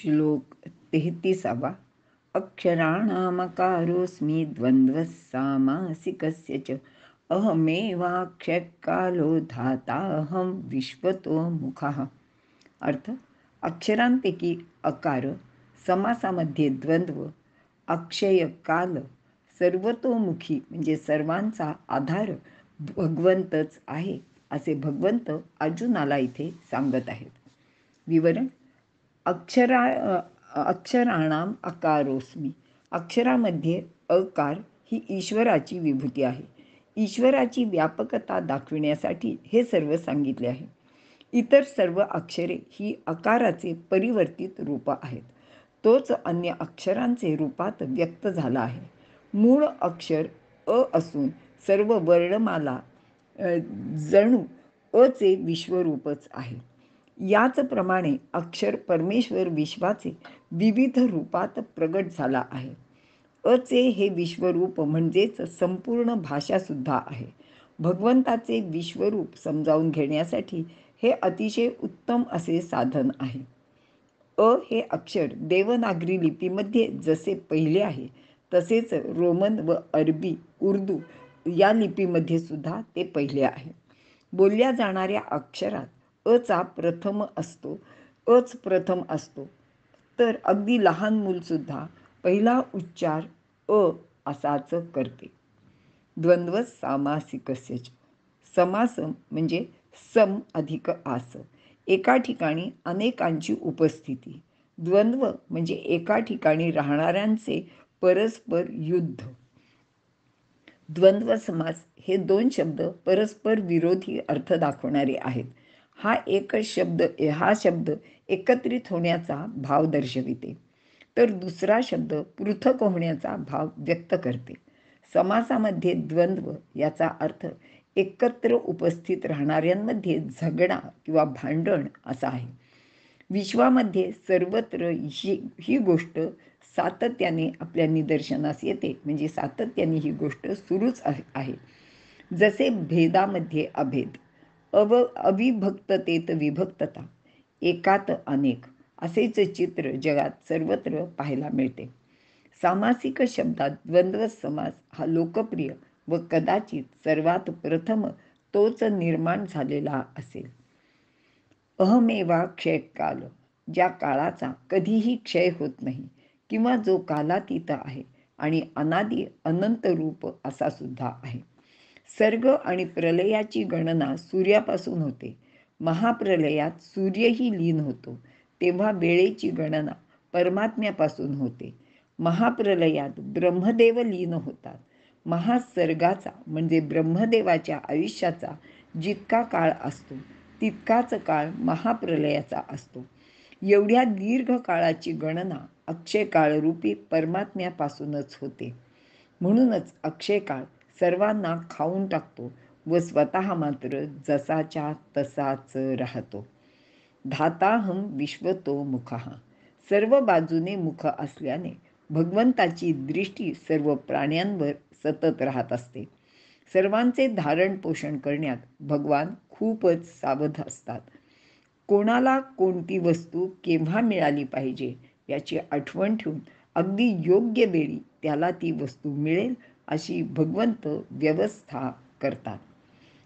श्लोक 33. अक्षराणामकारोऽस्मि द्वन्द्वः सामासिकस्य च अहमेवाक्षरकालो धाताहं विश्वतो मुखः. अर्थ: अक्षरांपैकी अकार, समासामध्ये द्वंद्व, अक्षय काल, सर्वतोमुखी म्हणजे सर्वांचा आधार भगवंतच आहे, असे भगवंत अर्जुनाला इथे सांगत आहेत. विवरण: अक्षराणाम अकारोस्मी. अक्षरामध्ये अकार ही ईश्वराची विभूती आहे. ईश्वराची व्यापकता दाखविण्यासाठी हे सर्व सांगितले आहे. इतर सर्व अक्षरे ही अकाराचे परिवर्तित रूप आहेत. तोच अन्य अक्षरांचे रूपात व्यक्त झाला आहे. मूळ अक्षर अ असून सर्व वर्णमाला जणू अचे विश्वरूपच आहे. याचप्रमाणे अक्षर परमेश्वर विश्वाचे विविध रूपात प्रगट झाला आहे. अचे हे विश्वरूप म्हणजेच संपूर्ण भाषासुद्धा आहे. भगवंताचे विश्वरूप समजावून घेण्यासाठी हे अतिशय उत्तम असे साधन आहे. अ हे अक्षर देवनागरी लिपीमध्ये जसे पहिले आहे तसेच रोमन व अरबी, उर्दू या लिपीमध्ये सुद्धा ते पहिले आहे. बोलल्या जाणाऱ्या अक्षरात अचा अच प्रथम असतो. तर अगदी लहान मूलसुद्धा पहिला उच्चार अ असाच करते. द्वंद्व सामासिकस्य. समास म्हणजे सम अधिक आस, एका ठिकाणी अनेकांची उपस्थिती. द्वंद्व म्हणजे एका ठिकाणी राहणाऱ्यांचे परस्पर युद्ध. द्वंद्व समास हे दोन शब्द परस्पर विरोधी अर्थ दाखवणारे आहेत. हा शब्द एकत्रित होण्याचा भाव दर्शविते, तर दुसरा शब्द पृथक होण्याचा भाव व्यक्त करते. समासामध्ये द्वंद्व याचा अर्थ एकत्र उपस्थित राहणाऱ्यांमध्ये झगडा किंवा भांडण असा आहे. विश्वामध्ये सर्वत्र ही गोष्ट सातत्याने आपल्या निदर्शनास येते, म्हणजे सातत्याने ही गोष्ट सुरूच आहे. जसे भेदामध्ये अभेद, अविभक्ततेत विभक्तता, एकात अनेक असेच चित्र जगात सर्वत्र पाहायला मिळते. सामासिक शब्दात द्वंद्व समास हा लोकप्रिय व कदाचित सर्वात प्रथम तोच निर्माण झालेला असेल. अहमेवा क्षयकाल, ज्या काळाचा कधीही क्षय होत नाही किंवा जो कालातीत आहे आणि अनादि अनंत रूप असा सुद्धा आहे. सर्ग आणि प्रलयाची गणना सूर्यापासून होते. महाप्रलयात सूर्यही लीन होतो, तेव्हा वेळेची गणना परमात्म्यापासून होते. महाप्रलयात ब्रह्मदेव लीन होतात. महासर्गाचा म्हणजे ब्रह्मदेवाच्या आयुष्याचा जितका काळ असतो तितकाच काळ महाप्रलयाचा असतो. एवढ्या दीर्घ काळाची गणना अक्षयकाळ रूपी परमात्म्यापासूनच होते. म्हणूनच अक्षयकाळ सर्वांना खाऊन टाकतो व स्वतः मात्र जसाच्या तसाच राहतो. धाताहं विश्वतो मुखः. सर्व बाजूने मुख असल्याने भगवंताची दृष्टी सर्व प्राण्यांवर सतत राहत असते. सर्वांचे धारण पोषण करण्यात भगवान खूपच सावध असतात. कोणाला कोणती वस्तू केव्हा मिळाली पाहिजे याची आठवण ठेवून अगदी योग्य वेळी त्याला ती वस्तू मिळेल अशी भगवंत व्यवस्था करतात.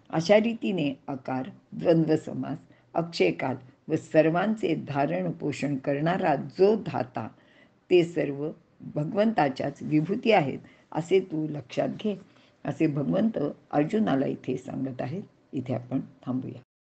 अशा रीतीने आकार, द्वंद्व समास, अक्षयकाल व सर्वांचे धारण पोषण करणारा जो धाता, ते सर्व भगवंताच्याच विभूती आहेत असे तू लक्षात घे, असे भगवंत अर्जुनाला इथे सांगत आहेत. इथे आपण थांबूया.